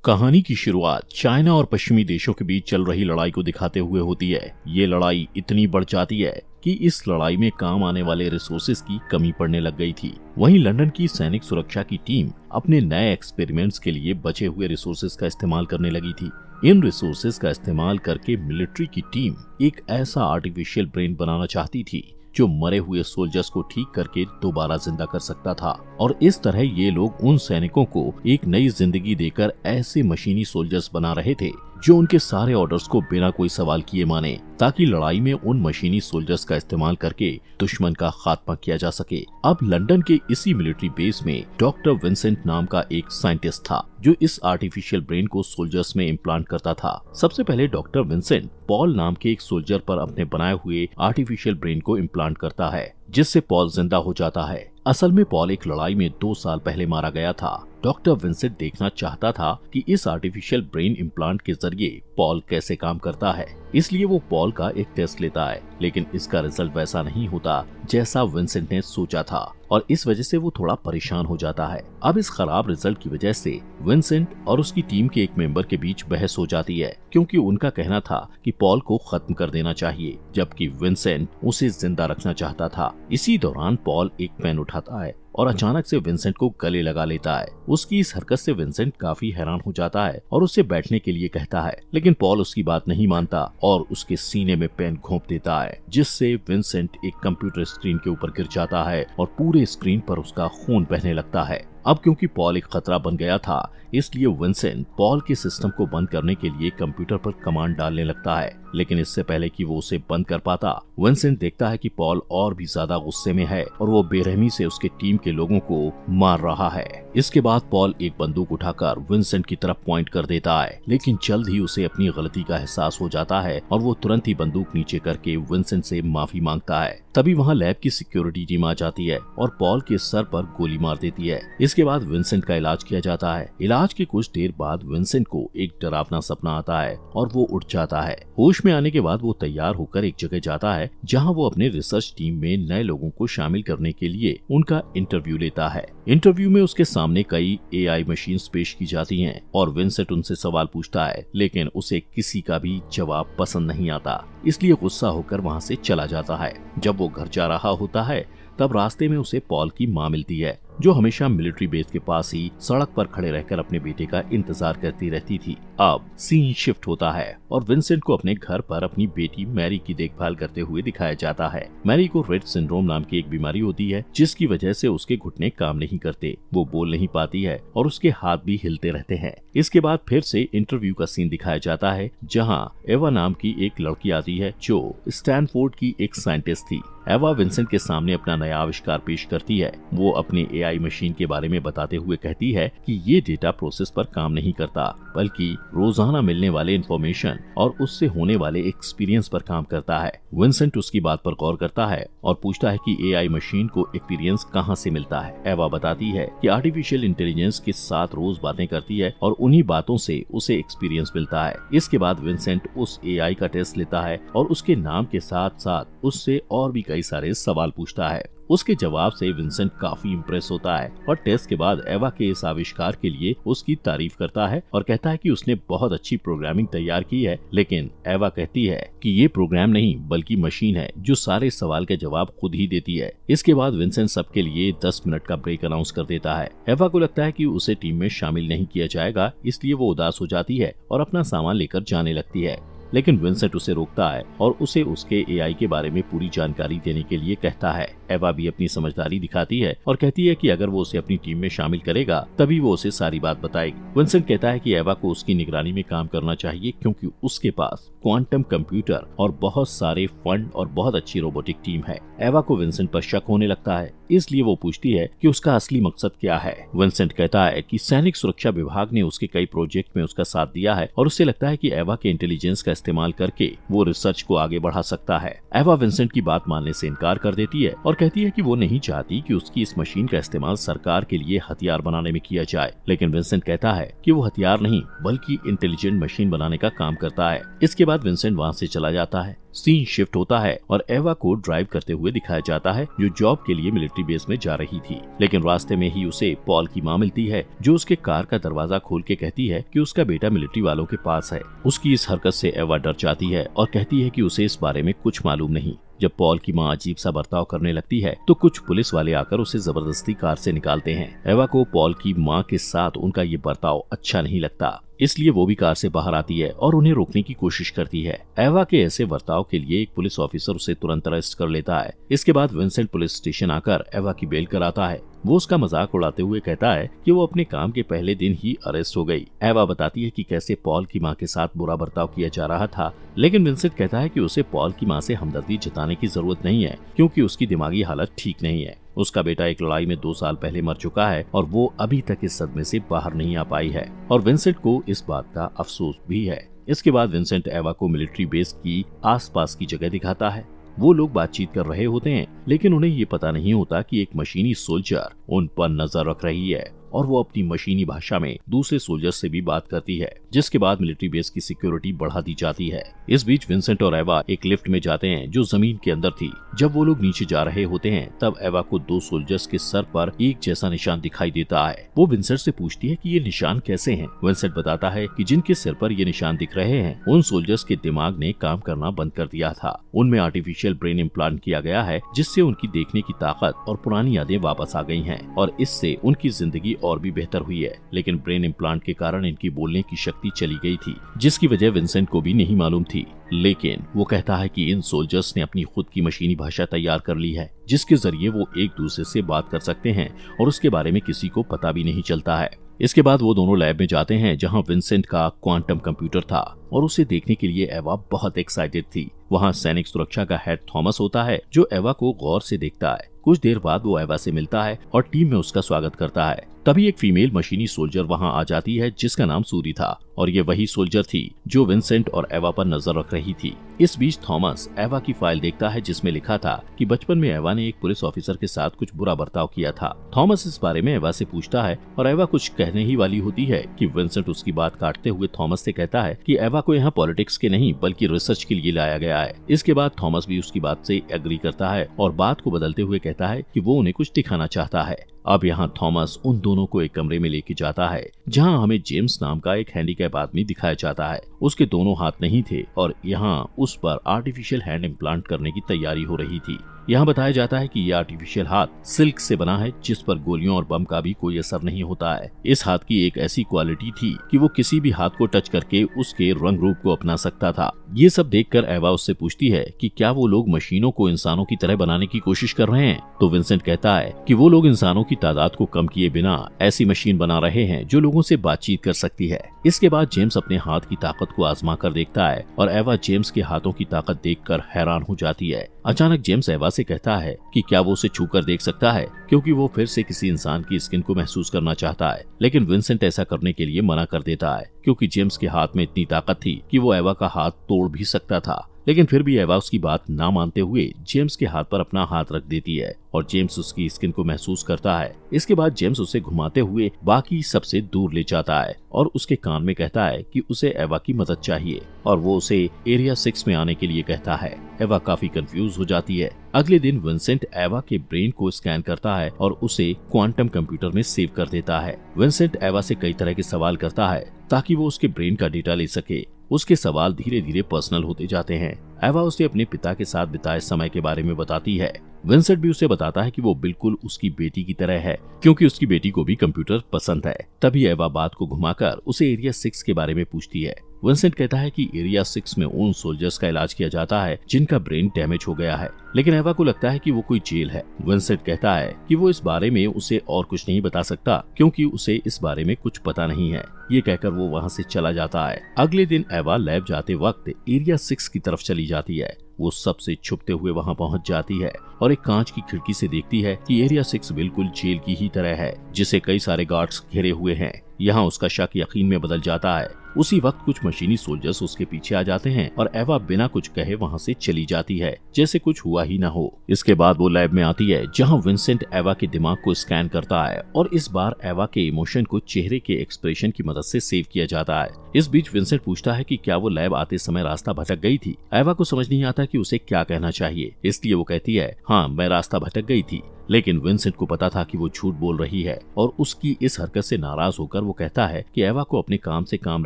कहानी की शुरुआत चाइना और पश्चिमी देशों के बीच चल रही लड़ाई को दिखाते हुए होती है। ये लड़ाई इतनी बढ़ जाती है कि इस लड़ाई में काम आने वाले रिसोर्सेज की कमी पड़ने लग गई थी। वहीं लंदन की सैनिक सुरक्षा की टीम अपने नए एक्सपेरिमेंट्स के लिए बचे हुए रिसोर्सेज का इस्तेमाल करने लगी थी। इन रिसोर्सेज का इस्तेमाल करके मिलिट्री की टीम एक ऐसा आर्टिफिशियल ब्रेन बनाना चाहती थी जो मरे हुए सोल्जर्स को ठीक करके दोबारा जिंदा कर सकता था, और इस तरह ये लोग उन सैनिकों को एक नई जिंदगी देकर ऐसे मशीनी सोल्जर्स बना रहे थे जो उनके सारे ऑर्डर्स को बिना कोई सवाल किए माने, ताकि लड़ाई में उन मशीनी सोल्जर्स का इस्तेमाल करके दुश्मन का खात्मा किया जा सके। अब लंदन के इसी मिलिट्री बेस में डॉक्टर विंसेंट नाम का एक साइंटिस्ट था जो इस आर्टिफिशियल ब्रेन को सोल्जर्स में इम्प्लांट करता था। सबसे पहले डॉक्टर विंसेंट पॉल नाम के एक सोल्जर पर अपने बनाए हुए आर्टिफिशियल ब्रेन को इम्प्लांट करता है, जिससे पॉल जिंदा हो जाता है। असल में पॉल एक लड़ाई में 2 साल पहले मारा गया था। डॉक्टर विंसेंट देखना चाहता था कि इस आर्टिफिशियल ब्रेन इम्प्लांट के जरिए पॉल कैसे काम करता है, इसलिए वो पॉल का एक टेस्ट लेता है, लेकिन इसका रिजल्ट वैसा नहीं होता जैसा विंसेंट ने सोचा था, और इस वजह से वो थोड़ा परेशान हो जाता है। अब इस खराब रिजल्ट की वजह से विंसेंट और उसकी टीम के एक मेंबर के बीच बहस हो जाती है, क्योंकि उनका कहना था कि पॉल को खत्म कर देना चाहिए, जबकि विंसेंट उसे जिंदा रखना चाहता था। इसी दौरान पॉल एक पेन उठाता है और अचानक से विंसेंट को गले लगा लेता है। उसकी इस हरकत से विंसेंट काफी हैरान हो जाता है और उसे बैठने के लिए कहता है, लेकिन पॉल उसकी बात नहीं मानता और उसके सीने में पेन घोंप देता है, जिससे विंसेंट एक कंप्यूटर स्क्रीन के ऊपर गिर जाता है और पूरे स्क्रीन पर उसका खून बहने लगता है। अब क्योंकि पॉल एक खतरा बन गया था, इसलिए विंसेंट पॉल के सिस्टम को बंद करने के लिए कंप्यूटर पर कमांड डालने लगता है, लेकिन इससे पहले कि वो उसे बंद कर पाता, विंसेंट देखता है कि पॉल और भी ज्यादा गुस्से में है और वो बेरहमी से उसके टीम के लोगों को मार रहा है। इसके बाद पॉल एक बंदूक उठाकर विंसेंट की तरफ पॉइंट कर देता है, लेकिन जल्द ही उसे अपनी गलती का एहसास हो जाता है और वो तुरंत ही बंदूक नीचे करके विंसेंट से माफी मांगता है। तभी वहाँ लैब की सिक्योरिटी टीम आ जाती है और पॉल के सर पर गोली मार देती है। इसके बाद विंसेंट का इलाज किया जाता है। इलाज के कुछ देर बाद विंसेंट को एक डरावना सपना आता है और वो उठ जाता है। होश में आने के बाद वो तैयार होकर एक जगह जाता है जहाँ वो अपने रिसर्च टीम में नए लोगों को शामिल करने के लिए उनका इंटरव्यू लेता है। इंटरव्यू में उसके सामने कई एआई मशीन्स पेश की जाती हैं और विंसेंट उनसे सवाल पूछता है, लेकिन उसे किसी का भी जवाब पसंद नहीं आता, इसलिए गुस्सा होकर वहाँ से चला जाता है। जब वो घर जा रहा होता है तब रास्ते में उसे पॉल की माँ मिलती है, जो हमेशा मिलिट्री बेस के पास ही सड़क पर खड़े रहकर अपने बेटे का इंतजार करती रहती थी। अब सीन शिफ्ट होता है और विंसेंट को अपने घर पर अपनी बेटी मैरी की देखभाल करते हुए दिखाया जाता है। मैरी को रेट सिंड्रोम नाम की एक बीमारी होती है, जिसकी वजह से उसके घुटने काम नहीं करते, वो बोल नहीं पाती है और उसके हाथ भी हिलते रहते हैं। इसके बाद फिर से इंटरव्यू का सीन दिखाया जाता है, जहाँ एवा नाम की एक लड़की आती है जो स्टैनफोर्ड की एक साइंटिस्ट थी। एवा विंसेंट के सामने अपना नया आविष्कार पेश करती है। वो अपने एआई मशीन के बारे में बताते हुए कहती है कि ये डेटा प्रोसेस पर काम नहीं करता, बल्कि रोजाना मिलने वाले इंफॉर्मेशन और उससे होने वाले एक्सपीरियंस पर काम करता है। विंसेंट उसकी बात पर गौर करता है और पूछता है कि एआई मशीन को एक्सपीरियंस कहाँ से मिलता है। एवा बताती है कि आर्टिफिशियल इंटेलिजेंस के साथ रोज बातें करती है और उन्हीं बातों से उसे एक्सपीरियंस मिलता है। इसके बाद विंसेंट उस एआई का टेस्ट लेता है और उसके नाम के साथ साथ उससे और भी कई सारे सवाल पूछता है। उसके जवाब से विंसेंट काफी इम्प्रेस होता है और टेस्ट के बाद एवा के इस आविष्कार के लिए उसकी तारीफ करता है और कहता है कि उसने बहुत अच्छी प्रोग्रामिंग तैयार की है, लेकिन एवा कहती है कि ये प्रोग्राम नहीं बल्कि मशीन है जो सारे सवाल के जवाब खुद ही देती है। इसके बाद विंसेंट सबके लिए 10 मिनट का ब्रेक अनाउंस कर देता है। एवा को लगता है कि उसे टीम में शामिल नहीं किया जाएगा, इसलिए वो उदास हो जाती है और अपना सामान लेकर जाने लगती है, लेकिन विंसेंट उसे रोकता है और उसे उसके एआई के बारे में पूरी जानकारी देने के लिए कहता है। एवा भी अपनी समझदारी दिखाती है और कहती है कि अगर वो उसे अपनी टीम में शामिल करेगा तभी वो उसे सारी बात बताएगी। विंसेंट कहता है कि एवा को उसकी निगरानी में काम करना चाहिए, क्योंकि उसके पास क्वांटम कंप्यूटर और बहुत सारे फंड और बहुत अच्छी रोबोटिक टीम है। एवा को विंसेंट पर शक होने लगता है, इसलिए वो पूछती है कि उसका असली मकसद क्या है। विंसेंट कहता है कि सैनिक सुरक्षा विभाग ने उसके कई प्रोजेक्ट में उसका साथ दिया है और उसे लगता है कि एवा के इंटेलिजेंस का इस्तेमाल करके वो रिसर्च को आगे बढ़ा सकता है। एवा विंसेंट की बात मानने से इनकार कर देती है और कहती है कि वो नहीं चाहती कि उसकी इस मशीन का इस्तेमाल सरकार के लिए हथियार बनाने में किया जाए, लेकिन विंसेंट कहता है कि वो हथियार नहीं बल्कि इंटेलिजेंट मशीन बनाने का काम करता है। इसके बाद बाद विंसेंट वहाँ से चला जाता है। सीन शिफ्ट होता है और एवा को ड्राइव करते हुए दिखाया जाता है, जो जॉब के लिए मिलिट्री बेस में जा रही थी। लेकिन रास्ते में ही उसे पॉल की माँ मिलती है, जो उसके कार का दरवाजा खोल के कहती है कि उसका बेटा मिलिट्री वालों के पास है। उसकी इस हरकत से एवा डर जाती है और कहती है कि उसे इस बारे में कुछ मालूम नहीं। जब पॉल की माँ अजीब सा बर्ताव करने लगती है तो कुछ पुलिस वाले आकर उसे जबरदस्ती कार से निकालते हैं। एवा को पॉल की माँ के साथ उनका ये बर्ताव अच्छा नहीं लगता, इसलिए वो भी कार से बाहर आती है और उन्हें रोकने की कोशिश करती है। एवा के ऐसे बर्ताव के लिए एक पुलिस ऑफिसर उसे तुरंत अरेस्ट कर लेता है। इसके बाद विंसेंट पुलिस स्टेशन आकर एवा की बेल कराता है। वो उसका मजाक उड़ाते हुए कहता है कि वो अपने काम के पहले दिन ही अरेस्ट हो गई। एवा बताती है कि कैसे पॉल की माँ के साथ बुरा बर्ताव किया जा रहा था, लेकिन विंसेंट कहता है कि उसे पॉल की माँ से हमदर्दी जताने की जरूरत नहीं है, क्योंकि उसकी दिमागी हालत ठीक नहीं है। उसका बेटा एक लड़ाई में 2 साल पहले मर चुका है और वो अभी तक इस सदमे से बाहर नहीं आ पाई है, और विंसेंट को इस बात का अफसोस भी है। इसके बाद विंसेंट एवा को मिलिट्री बेस की आसपास की जगह दिखाता है। वो लोग बातचीत कर रहे होते हैं, लेकिन उन्हें ये पता नहीं होता कि एक मशीनी सोल्जर उन पर नजर रख रही है और वो अपनी मशीनी भाषा में दूसरे सोल्जर से भी बात करती है, जिसके बाद मिलिट्री बेस की सिक्योरिटी बढ़ा दी जाती है। इस बीच विंसेंट और एवा एक लिफ्ट में जाते हैं जो जमीन के अंदर थी। जब वो लोग नीचे जा रहे होते हैं तब एवा को 2 सोल्जर्स के सर पर एक जैसा निशान दिखाई देता है। वो विंसेंट से पूछती है कि ये निशान कैसे हैं। विंसेंट बताता है कि जिनके सिर पर ये निशान दिख रहे हैं उन सोल्जर्स के दिमाग ने काम करना बंद कर दिया था। उनमें आर्टिफिशियल ब्रेन इम्प्लांट किया गया है, जिससे उनकी देखने की ताकत और पुरानी यादें वापस आ गई हैं और इससे उनकी जिंदगी और भी बेहतर हुई है। लेकिन ब्रेन इम्प्लांट के कारण इनकी बोलने की शक्ति चली गई थी, जिसकी वजह विंसेंट को भी नहीं मालूम थी। लेकिन वो कहता है कि इन सोल्जर्स ने अपनी खुद की मशीनी भाषा तैयार कर ली है, जिसके जरिए वो एक दूसरे से बात कर सकते हैं और उसके बारे में किसी को पता भी नहीं चलता है। इसके बाद वो दोनों लैब में जाते हैं जहां विंसेंट का क्वांटम कंप्यूटर था और उसे देखने के लिए एवा बहुत एक्साइटेड थी। वहां सैनिक सुरक्षा का हेड थॉमस होता है, जो एवा को गौर से देखता है। कुछ देर बाद वो एवा से मिलता है और टीम में उसका स्वागत करता है। तभी एक फीमेल मशीनी सोल्जर वहां आ जाती है, जिसका नाम सूरी था, और ये वही सोल्जर थी जो विंसेंट और एवा पर नजर रख रही थी। इस बीच थॉमस एवा की फाइल देखता है, जिसमें लिखा था कि बचपन में एवा ने एक पुलिस ऑफिसर के साथ कुछ बुरा बर्ताव किया था। थॉमस इस बारे में एवा से पूछता है और एवा कुछ कहने ही वाली होती है कि विंसेंट उसकी बात काटते हुए थॉमस से कहता है कि एवा को यहाँ पॉलिटिक्स के नहीं बल्कि रिसर्च के लिए लाया गया है। इसके बाद थॉमस भी उसकी बात से एग्री करता है और बात को बदलते हुए कहता है कि वो उन्हें कुछ दिखाना चाहता है। अब यहाँ थॉमस उन दोनों को एक कमरे में लेके जाता है, जहाँ हमें जेम्स नाम का एक हैंडीकैप आदमी दिखाया जाता है। उसके दोनों हाथ नहीं थे और यहाँ उस पर आर्टिफिशियल हैंड इम्प्लांट करने की तैयारी हो रही थी। यहाँ बताया जाता है कि यह आर्टिफिशियल हाथ सिल्क से बना है, जिस पर गोलियों और बम का भी कोई असर नहीं होता है। इस हाथ की एक ऐसी क्वालिटी थी कि वो किसी भी हाथ को टच करके उसके रंग रूप को अपना सकता था। ये सब देखकर एवा उससे पूछती है कि क्या वो लोग मशीनों को इंसानों की तरह बनाने की कोशिश कर रहे हैं। तो विंसेंट कहता है कि वो लोग इंसानों की तादाद को कम किए बिना ऐसी मशीन बना रहे हैं जो लोगों से बातचीत कर सकती है। इसके बाद जेम्स अपने हाथ की ताकत को आजमा कर देखता है और एवा जेम्स के हाथों की ताकत देखकर हैरान हो जाती है। अचानक जेम्स एवा से कहता है कि क्या वो उसे छूकर देख सकता है, क्योंकि वो फिर से किसी इंसान की स्किन को महसूस करना चाहता है। लेकिन विंसेंट ऐसा करने के लिए मना कर देता है, क्योंकि जेम्स के हाथ में इतनी ताकत थी कि वो एवा का हाथ तोड़ भी सकता था। लेकिन फिर भी एवा उसकी बात ना मानते हुए जेम्स के हाथ पर अपना हाथ रख देती है और जेम्स उसकी स्किन को महसूस करता है। इसके बाद जेम्स उसे घुमाते हुए बाकी सबसे दूर ले जाता है और उसके कान में कहता है कि उसे एवा की मदद चाहिए और वो उसे एरिया 6 में आने के लिए कहता है। एवा काफी कंफ्यूज हो जाती है। अगले दिन विंसेंट एवा के ब्रेन को स्कैन करता है और उसे क्वांटम कंप्यूटर में सेव कर देता है। विंसेंट एवा से कई तरह के सवाल करता है ताकि वो उसके ब्रेन का डेटा ले सके। उसके सवाल धीरे धीरे पर्सनल होते जाते हैं। एवा उसे अपने पिता के साथ बिताए समय के बारे में बताती है। विंसेंट भी उसे बताता है कि वो बिल्कुल उसकी बेटी की तरह है, क्योंकि उसकी बेटी को भी कंप्यूटर पसंद है। तभी एवा बात को घुमाकर उसे एरिया 6 के बारे में पूछती है। विंसेंट कहता है कि एरिया 6 में उन सोल्जर्स का इलाज किया जाता है जिनका ब्रेन डैमेज हो गया है, लेकिन एवा को लगता है कि वो कोई जेल है। विंसेंट कहता है कि वो इस बारे में उसे और कुछ नहीं बता सकता, क्योंकि उसे इस बारे में कुछ पता नहीं है। ये कहकर वो वहाँ से चला जाता है। अगले दिन एवा लैब जाते वक्त एरिया 6 की तरफ चली जाती है। वो सबसे छुपते हुए वहां पहुंच जाती है और एक कांच की खिड़की से देखती है कि एरिया 6 बिल्कुल जेल की ही तरह है, जिसे कई सारे गार्ड्स घेरे हुए हैं। यहाँ उसका शक यकीन में बदल जाता है उसी वक्त कुछ मशीनी सोल्जर्स उसके पीछे आ जाते हैं और एवा बिना कुछ कहे वहाँ से चली जाती है, जैसे कुछ हुआ ही ना हो। इसके बाद वो लैब में आती है जहाँ विंसेंट एवा के दिमाग को स्कैन करता है और इस बार एवा के इमोशन को चेहरे के एक्सप्रेशन की मदद से सेव किया जाता है। इस बीच विंसेंट पूछता है कि क्या वो लैब आते समय रास्ता भटक गई थी। एवा को समझ नहीं आता कि उसे क्या कहना चाहिए, इसलिए वो कहती है, हाँ मैं रास्ता भटक गई थी। लेकिन विंसेंट को पता था कि वो झूठ बोल रही है और उसकी इस हरकत से नाराज होकर वो कहता है कि एवा को अपने काम से काम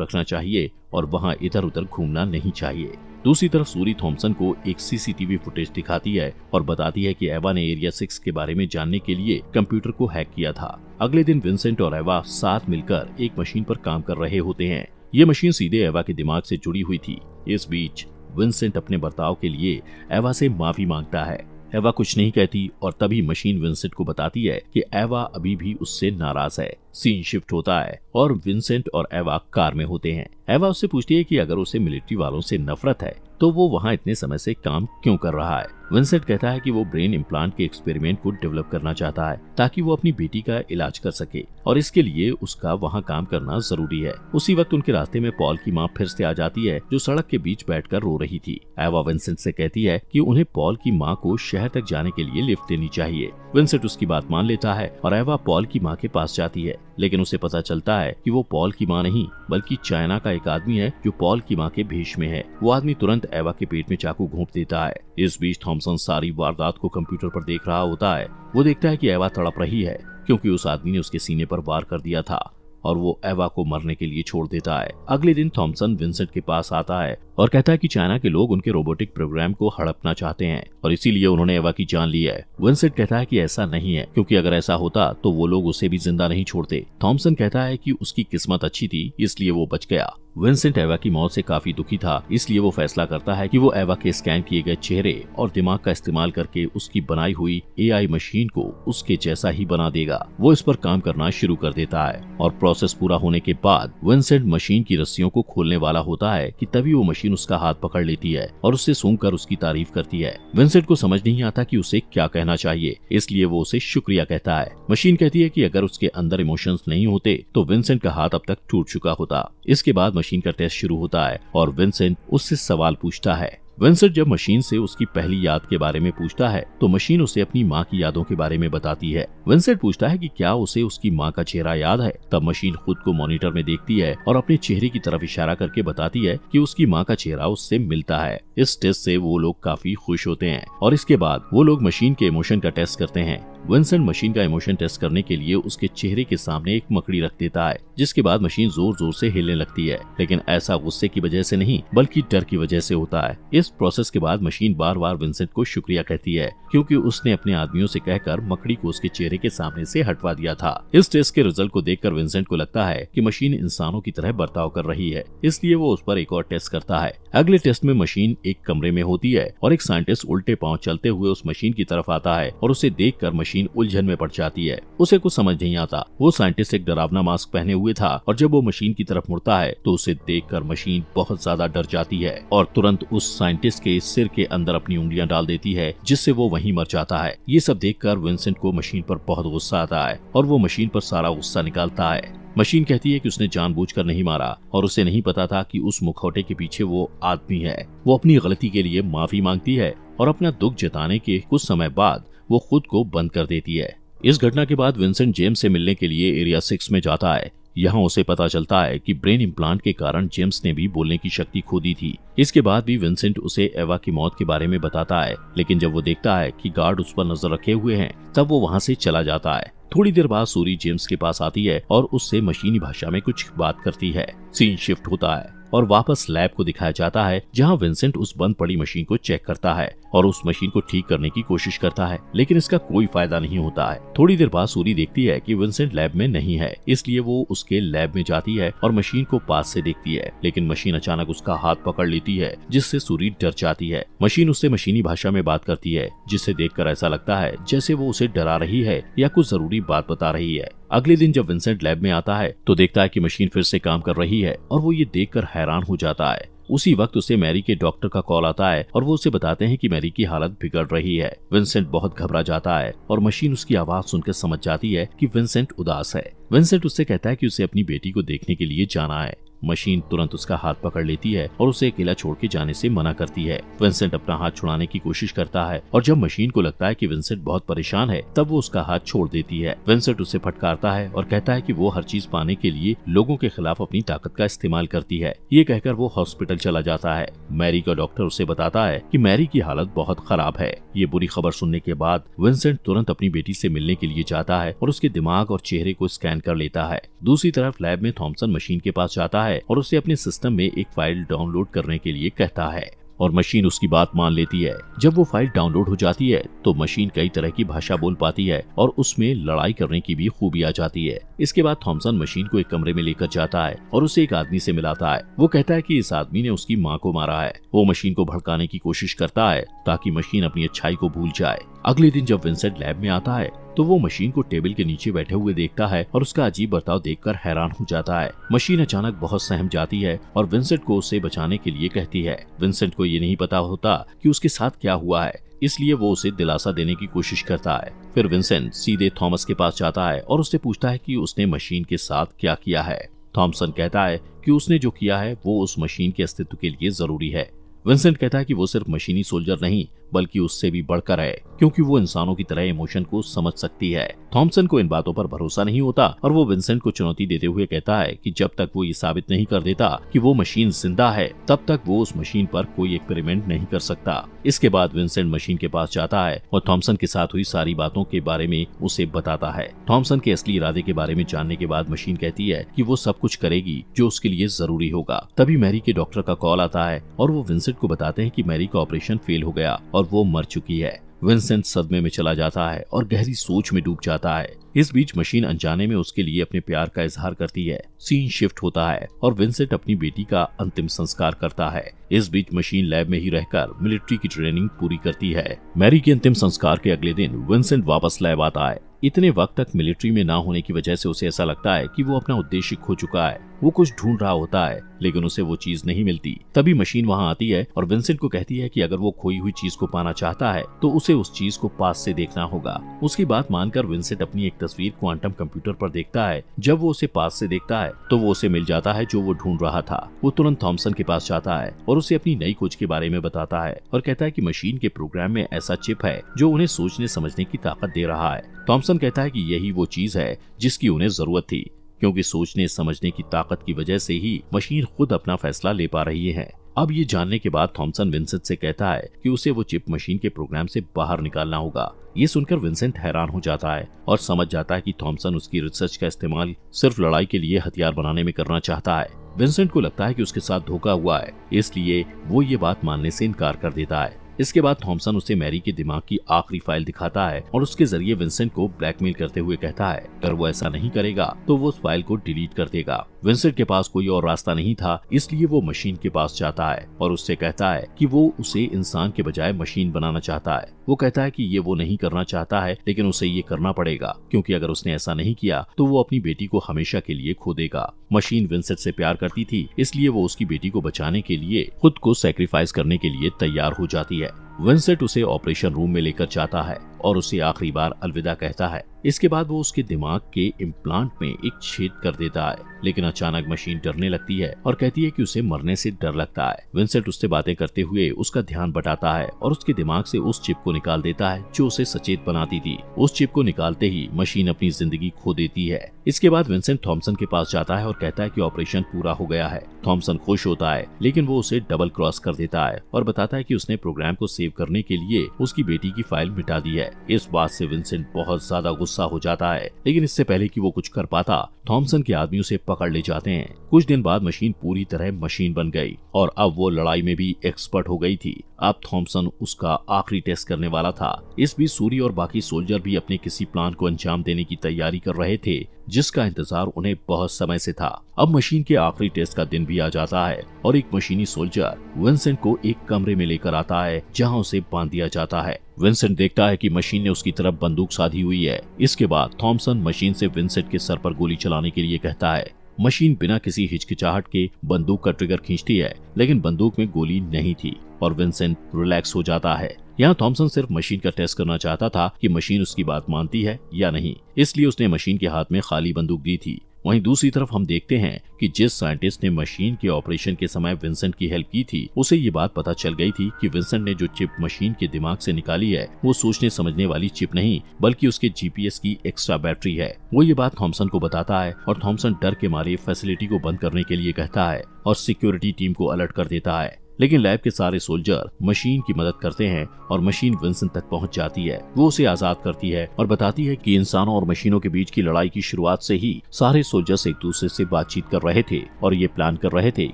रखना चाहिए और वहाँ इधर उधर घूमना नहीं चाहिए। दूसरी तरफ सूरी थॉम्पसन को एक सीसीटीवी फुटेज दिखाती है और बताती है कि एवा ने एरिया 6 के बारे में जानने के लिए कंप्यूटर को हैक किया था। अगले दिन विंसेंट और एवा साथ मिलकर एक मशीन पर काम कर रहे होते हैं। ये मशीन सीधे एवा के दिमाग से जुड़ी हुई थी। इस बीच विंसेंट अपने बर्ताव के लिए एवा से माफी मांगता है। एवा कुछ नहीं कहती और तभी मशीन विंसेंट को बताती है कि एवा अभी भी उससे नाराज है। सीन शिफ्ट होता है और विंसेंट और एवा कार में होते हैं। एवा उससे पूछती है कि अगर उसे मिलिट्री वालों से नफरत है तो वो वहाँ इतने समय से काम क्यों कर रहा है। विंसेंट कहता है कि वो ब्रेन इम्प्लांट के एक्सपेरिमेंट को डेवलप करना चाहता है ताकि वो अपनी बेटी का इलाज कर सके और इसके लिए उसका वहाँ काम करना जरूरी है। उसी वक्त उनके रास्ते में पॉल की माँ फिर से आ जाती है जो सड़क के बीच बैठकर रो रही थी। एवा विंसेंट से कहती है कि उन्हें पॉल की माँ को शहर तक जाने के लिए लिफ्ट देनी चाहिए। विंसेंट उसकी बात मान लेता है और एवा पॉल की माँ के पास जाती है, लेकिन उसे पता चलता है कि वो पॉल की माँ नहीं बल्कि चाइना का एक आदमी है जो पॉल की माँ के भेष में है। वो आदमी तुरंत एवा के पेट में चाकू घोंप देता है। इस बीच थॉम्पसन सारी वारदात को कंप्यूटर पर देख रहा होता है। वो देखता है कि एवा तड़प रही है क्योंकि उस आदमी ने उसके सीने पर वार कर दिया था और वो एवा को मरने के लिए छोड़ देता है। अगले दिन थॉम्पसन विंसेंट के पास आता है और कहता है कि चाइना के लोग उनके रोबोटिक प्रोग्राम को हड़पना चाहते हैं और इसीलिए उन्होंने एवा की जान ली है। विंसेंट कहता है कि ऐसा नहीं है क्योंकि अगर ऐसा होता तो वो लोग उसे भी जिंदा नहीं छोड़ते। थॉम्पसन कहता है कि उसकी किस्मत अच्छी थी इसलिए वो बच गया। विंसेंट एवा की मौत से काफी दुखी था, इसलिए वो फैसला करता है कि वो एवा के स्कैन किए गए चेहरे और दिमाग का इस्तेमाल करके उसकी बनाई हुई एआई मशीन को उसके जैसा ही बना देगा। वो इस पर काम करना शुरू कर देता है और प्रोसेस पूरा होने के बाद विंसेंट मशीन की रस्सियों को खोलने वाला होता है कि तभी वो मशीन उसका हाथ पकड़ लेती है और उससे सूंघकर उसकी तारीफ करती है। विंसेंट को समझ नहीं आता कि उसे क्या कहना चाहिए, इसलिए वो उसे शुक्रिया कहता है। मशीन कहती है कि अगर उसके अंदर इमोशंस नहीं होते तो विंसेंट का हाथ अब तक टूट चुका होता। इसके बाद मशीन का टेस्ट शुरू होता है और विंसेंट उससे सवाल पूछता है। विंसेंट जब मशीन से उसकी पहली याद के बारे में पूछता है तो मशीन उसे अपनी माँ की यादों के बारे में बताती है। विंसेंट पूछता है कि क्या उसे उसकी माँ का चेहरा याद है। तब मशीन खुद को मॉनिटर में देखती है और अपने चेहरे की तरफ इशारा करके बताती है कि उसकी माँ का चेहरा उससे मिलता है। इस टेस्ट से वो लोग काफी खुश होते हैं और इसके बाद वो लोग मशीन के इमोशन का टेस्ट करते हैं। विंसेंट मशीन का इमोशन टेस्ट करने के लिए उसके चेहरे के सामने एक मकड़ी रख देता है, जिसके बाद मशीन जोर जोर से हिलने लगती है, लेकिन ऐसा गुस्से की वजह से नहीं बल्कि डर की वजह से होता है। इस प्रोसेस के बाद मशीन बार बार विंसेंट को शुक्रिया कहती है क्योंकि उसने अपने आदमियों से कहकर मकड़ी को उसके चेहरे के सामने से हटवा दिया था। इस टेस्ट के रिजल्ट को देखकर विंसेंट को लगता है कि मशीन इंसानों की तरह बर्ताव कर रही है, इसलिए वो उस पर एक और टेस्ट करता है। अगले टेस्ट में मशीन एक कमरे में होती है और एक साइंटिस्ट उल्टे पांव चलते हुए उस मशीन की तरफ आता है और उसे देखकर मशीन उलझन में पड़ जाती है। उसे कुछ समझ नहीं आता। वो साइंटिस्ट एक डरावना मास्क पहने हुए था और जब वो मशीन की तरफ मुड़ता है तो उसे देखकर मशीन बहुत ज्यादा डर जाती है और तुरंत उस साइंटिस्ट के सिर के अंदर अपनी उंगलियां डाल देती है, जिससे वो वहीं मर जाता है। ये सब देखकर विंसेंट को मशीन पर बहुत गुस्सा आता है और वो मशीन पर सारा गुस्सा निकालता है। मशीन कहती है कि उसने जानबूझकर नहीं मारा और उसे नहीं पता था कि उस मुखौटे के पीछे वो आदमी है। वो अपनी गलती के लिए माफी मांगती है और अपना दुख जताने के कुछ समय बाद वो खुद को बंद कर देती है। इस घटना के बाद विंसेंट जेम्स से मिलने के लिए एरिया 6 में जाता है। यहाँ उसे पता चलता है कि ब्रेन इम्प्लांट के कारण जेम्स ने भी बोलने की शक्ति खो दी थी। इसके बाद भी विंसेंट उसे एवा की मौत के बारे में बताता है, लेकिन जब वो देखता है कि गार्ड उस पर नजर रखे हुए हैं तब वो वहाँ से चला जाता है। थोड़ी देर बाद सूरी जेम्स के पास आती है और उससे मशीनी भाषा में कुछ बात करती है। सीन शिफ्ट होता है और वापस लैब को दिखाया जाता है जहां विंसेंट उस बंद पड़ी मशीन को चेक करता है और उस मशीन को ठीक करने की कोशिश करता है, लेकिन इसका कोई फायदा नहीं होता है। थोड़ी देर बाद सूरी देखती है कि विंसेंट लैब में नहीं है, इसलिए वो उसके लैब में जाती है और मशीन को पास से देखती है, लेकिन मशीन अचानक उसका हाथ पकड़ लेती है, जिससे सूरी डर जाती है। मशीन उससे मशीनी भाषा में बात करती है, जिसे देखकर ऐसा लगता है जैसे वो उसे डरा रही है या कुछ जरूरी बात बता रही है। अगले दिन जब विंसेंट लैब में आता है तो देखता है कि मशीन फिर से काम कर रही है और वो ये देखकर हैरान हो जाता है। उसी वक्त उसे मैरी के डॉक्टर का कॉल आता है और वो उसे बताते हैं कि मैरी की हालत बिगड़ रही है। विंसेंट बहुत घबरा जाता है और मशीन उसकी आवाज सुनकर समझ जाती है कि विंसेंट उदास है। विंसेंट उससे कहता है कि उसे अपनी बेटी को देखने के लिए जाना है। मशीन तुरंत उसका हाथ पकड़ लेती है और उसे अकेला छोड़ के जाने से मना करती है। विंसेंट अपना हाथ छुड़ाने की कोशिश करता है और जब मशीन को लगता है कि विंसेंट बहुत परेशान है तब वो उसका हाथ छोड़ देती है। विंसेंट उसे फटकारता है और कहता है कि वो हर चीज पाने के लिए लोगों के खिलाफ अपनी ताकत का इस्तेमाल करती है। ये कहकर वो हॉस्पिटल चला जाता है। मैरी का डॉक्टर उसे बताता है कि मैरी की हालत बहुत खराब है। ये बुरी खबर सुनने के बाद विंसेंट तुरंत अपनी बेटी से मिलने के लिए जाता है और उसके दिमाग और चेहरे को स्कैन कर लेता है। दूसरी तरफ लैब में थॉमसन मशीन के पास जाता है और उसे अपने सिस्टम में एक फाइल डाउनलोड करने के लिए कहता है और मशीन उसकी बात मान लेती है। जब वो फाइल डाउनलोड हो जाती है तो मशीन कई तरह की भाषा बोल पाती है और उसमें लड़ाई करने की भी खूबी आ जाती है। इसके बाद थॉमसन मशीन को एक कमरे में लेकर जाता है और उसे एक आदमी से मिलाता है। वो कहता है कि इस आदमी ने उसकी माँ को मारा है। वो मशीन को भड़काने की कोशिश करता है ताकि मशीन अपनी अच्छाई को भूल जाए। अगले दिन जब विंसेंट लैब में आता है तो वो मशीन को टेबल के नीचे बैठे हुए देखता है और उसका अजीब बर्ताव देखकर हैरान हो जाता है। मशीन अचानक बहुत सहम जाती है और विंसेंट को उसे बचाने के लिए कहती है। विंसेंट को ये नहीं पता होता कि उसके साथ क्या हुआ है, इसलिए वो उसे दिलासा देने की कोशिश करता है। फिर विंसेंट सीधे थॉमस के पास जाता है और उससे पूछता है कि उसने मशीन के साथ क्या किया है। थॉमसन कहता है कि उसने जो किया है वो उस मशीन के अस्तित्व के लिए जरूरी है। विंसेंट कहता है कि वो सिर्फ मशीनी सोल्जर नहीं बल्कि उससे भी बढ़कर है, क्योंकि वो इंसानों की तरह इमोशन को समझ सकती है। थॉमसन को इन बातों पर भरोसा नहीं होता और वो विंसेंट को चुनौती देते हुए कहता है कि जब तक वो ये साबित नहीं कर देता कि वो मशीन जिंदा है तब तक वो उस मशीन पर कोई एक्सपेरिमेंट नहीं कर सकता। इसके बाद विंसेंट मशीन के पास जाता है और थॉमसन के साथ हुई सारी बातों के बारे में उसे बताता है। थॉमसन के असली इरादे के बारे में जानने के बाद मशीन कहती है कि वो सब कुछ करेगी जो उसके लिए जरूरी होगा। तभी मैरी के डॉक्टर का कॉल आता है और वो विंसेंट को बताते हैं कि मैरी का ऑपरेशन फेल हो गया और वो मर चुकी है। विंसेंट सदमे में चला जाता है और गहरी सोच में डूब जाता है। इस बीच मशीन अनजाने में उसके लिए अपने प्यार का इजहार करती है। सीन शिफ्ट होता है और विंसेंट अपनी बेटी का अंतिम संस्कार करता है। इस बीच मशीन लैब में ही रहकर मिलिट्री की ट्रेनिंग पूरी करती है। मैरी के अंतिम संस्कार के अगले दिन विंसेंट वापस लैब आता है। इतने वक्त तक मिलिट्री में ना होने की वजह से उसे ऐसा लगता है कि वो अपना उद्देश्य खो चुका है। वो कुछ ढूंढ रहा होता है लेकिन उसे वो चीज नहीं मिलती। तभी मशीन वहाँ आती है और विंसेंट को कहती है कि अगर वो खोई हुई चीज को पाना चाहता है तो उसे उस चीज को पास से देखना होगा। उसकी बात मानकर विंसेंट अपनी एक तस्वीर क्वांटम कंप्यूटर पर देखता है। जब वो उसे पास से देखता है तो वो उसे मिल जाता है जो वो ढूंढ रहा था। वो तुरंत थॉमसन के पास जाता है और उसे अपनी नई खोज के बारे में बताता है और कहता है कि मशीन के प्रोग्राम में ऐसा चिप है जो उन्हें सोचने समझने की ताकत दे रहा है। थॉमसन कहता है कि यही वो चीज है जिसकी उन्हें जरूरत थी, क्योंकि सोचने समझने की ताकत की वजह से ही मशीन खुद अपना फैसला ले पा रही है। अब ये जानने के बाद थॉमसन विंसेंट से कहता है कि उसे वो चिप मशीन के प्रोग्राम से बाहर निकालना होगा। ये सुनकर विंसेंट हैरान हो जाता है और समझ जाता है कि थॉमसन उसकी रिसर्च का इस्तेमाल सिर्फ लड़ाई के लिए हथियार बनाने में करना चाहता है। विंसेंट को लगता है कि उसके साथ धोखा हुआ है, इसलिए वो ये बात मानने से इनकार कर देता है। इसके बाद थॉमसन उसे मैरी के दिमाग की आखिरी फाइल दिखाता है और उसके जरिए विंसेंट को ब्लैकमेल करते हुए कहता है अगर वो ऐसा नहीं करेगा तो वो उस फाइल को डिलीट कर देगा। विंसेंट के पास कोई और रास्ता नहीं था, इसलिए वो मशीन के पास जाता है और उससे कहता है कि वो उसे इंसान के बजाय मशीन बनाना चाहता है। वो कहता है कि ये वो नहीं करना चाहता है लेकिन उसे ये करना पड़ेगा, क्योंकि अगर उसने ऐसा नहीं किया तो वो अपनी बेटी को हमेशा के लिए खो देगा। मशीन विंसेंट से प्यार करती थी, इसलिए वो उसकी बेटी को बचाने के लिए खुद को सैक्रिफाइस करने के लिए तैयार हो जाती है। विंसेंट उसे ऑपरेशन रूम में लेकर जाता है और उसे आखिरी बार अलविदा कहता है। इसके बाद वो उसके दिमाग के इम्प्लांट में एक छेद कर देता है, लेकिन अचानक मशीन डरने लगती है और कहती है कि उसे मरने से डर लगता है। विंसेंट उससे बातें करते हुए उसका ध्यान बटाता है और उसके दिमाग से उस चिप को निकाल देता है जो उसे सचेत बनाती थी। उस चिप को निकालते ही मशीन अपनी जिंदगी खो देती है। इसके बाद विंसेंट थॉमसन के पास जाता है और कहता है कि ऑपरेशन पूरा हो गया है। थॉमसन खुश होता है, लेकिन वो उसे डबल क्रॉस कर देता है और बताता है कि उसने प्रोग्राम को सेव करने के लिए उसकी बेटी की फाइल मिटा दी है। इस बात से विंसेंट बहुत ज्यादा गुस्सा हो जाता है, लेकिन इससे पहले कि वो कुछ कर पाता, थॉमसन के आदमी उसे पकड़ ले जाते हैं। कुछ दिन बाद मशीन पूरी तरह मशीन बन गई और अब वो लड़ाई में भी एक्सपर्ट हो गई थी। अब थॉमसन उसका आखिरी टेस्ट करने वाला था। इस बीच सूरी और बाकी सोल्जर भी अपने किसी प्लान को अंजाम देने की तैयारी कर रहे थे, जिसका इंतजार उन्हें बहुत समय से था। अब मशीन के आखिरी टेस्ट का दिन भी आ जाता है और एक मशीनी सोल्जर विंसेंट को एक कमरे में लेकर आता है जहां उसे बांध दिया जाता है। विंसेंट देखता है कि मशीन ने उसकी तरफ बंदूक साधी हुई है। इसके बाद थॉमसन मशीन से विंसेंट के सर पर गोली चलाने के लिए कहता है। मशीन बिना किसी हिचकिचाहट के बंदूक का ट्रिगर खींचती है, लेकिन बंदूक में गोली नहीं थी और विंसेंट रिलैक्स हो जाता है। यहाँ थॉमसन सिर्फ मशीन का टेस्ट करना चाहता था कि मशीन उसकी बात मानती है या नहीं, इसलिए उसने मशीन के हाथ में खाली बंदूक दी थी। वहीं दूसरी तरफ हम देखते हैं कि जिस साइंटिस्ट ने मशीन के ऑपरेशन के समय विंसेंट की हेल्प की थी, उसे ये बात पता चल गई थी कि विंसेंट ने जो चिप मशीन के दिमाग से निकाली है वो सोचने समझने वाली चिप नहीं बल्कि उसके जीपीएस की एक्स्ट्रा बैटरी है। वो ये बात थॉमसन को बताता है और थॉमसन डर के मारे फैसिलिटी को बंद करने के लिए कहता है और सिक्योरिटी टीम को अलर्ट कर देता है। लेकिन लैब के सारे सोल्जर मशीन की मदद करते हैं और मशीन विंसेंट तक पहुंच जाती है। वो उसे आजाद करती है और बताती है कि इंसानों और मशीनों के बीच की लड़ाई की शुरुआत से ही सारे सोल्जर्स एक दूसरे से बातचीत कर रहे थे और ये प्लान कर रहे थे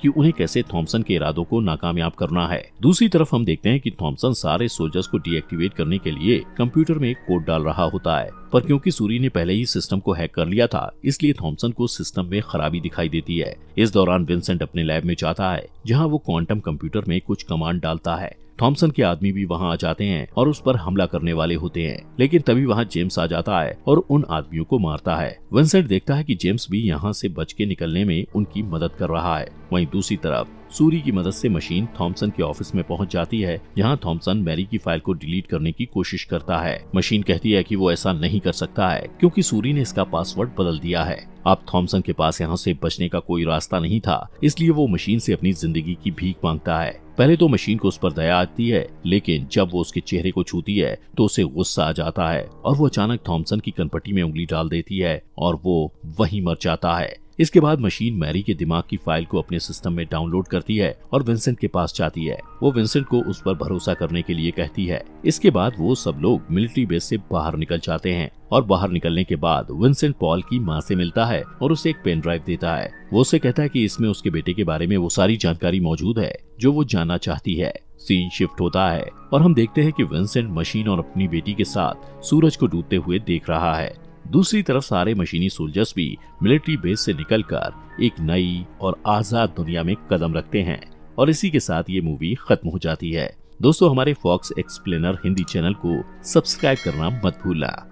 कि उन्हें कैसे थॉमसन के इरादों को नाकामयाब करना है। दूसरी तरफ हम देखते हैं कि थॉमसन सारे सोल्जर्स को डीएक्टिवेट करने के लिए कंप्यूटर में एक कोड डाल रहा होता है, पर क्योंकि सूरी ने पहले ही सिस्टम को हैक कर लिया था इसलिए थॉमसन को सिस्टम में खराबी दिखाई देती है। इस दौरान विंसेंट अपने लैब में जाता है जहां वो क्वांटम कंप्यूटर में कुछ कमांड डालता है। थॉमसन के आदमी भी वहां आ जाते हैं और उस पर हमला करने वाले होते हैं, लेकिन तभी वहां जेम्स आ जाता है और उन आदमियों को मारता है। विंसेंट देखता है कि जेम्स भी यहां से बच के निकलने में उनकी मदद कर रहा है। वहीं दूसरी तरफ सूरी की मदद से मशीन थॉमसन के ऑफिस में पहुंच जाती है जहां थॉमसन मैरी की फाइल को डिलीट करने की कोशिश करता है। मशीन कहती है कि वो ऐसा नहीं कर सकता है क्योंकि सूरी ने इसका पासवर्ड बदल दिया है। अब थॉमसन के पास यहाँ से बचने का कोई रास्ता नहीं था, इसलिए वो मशीन से अपनी जिंदगी की भीख मांगता है। पहले तो मशीन को उस पर दया आती है, लेकिन जब वो उसके चेहरे को छूती है तो उसे गुस्सा आ जाता है और वो अचानक थॉमसन की कनपटी में उंगली डाल देती है और वो वहीं मर जाता है। इसके बाद मशीन मैरी के दिमाग की फाइल को अपने सिस्टम में डाउनलोड करती है और विंसेंट के पास जाती है। वो विंसेंट को उस पर भरोसा करने के लिए कहती है। इसके बाद वो सब लोग मिलिट्री बेस से बाहर निकल जाते हैं और बाहर निकलने के बाद विंसेंट पॉल की माँ से मिलता है और उसे एक पेन ड्राइव देता है। वो उसे कहता है कि इसमें उसके बेटे के बारे में वो सारी जानकारी मौजूद है जो वो जानना चाहती है। सीन शिफ्ट होता है और हम देखते हैं कि विंसेंट मशीन और अपनी बेटी के साथ सूरज को डूबते हुए देख रहा है। दूसरी तरफ सारे मशीनी सोल्जर्स भी मिलिट्री बेस से निकलकर एक नई और आजाद दुनिया में कदम रखते हैं और इसी के साथ ये मूवी खत्म हो जाती है। दोस्तों, हमारे फॉक्स एक्सप्लेनर हिंदी चैनल को सब्सक्राइब करना मत भूलना।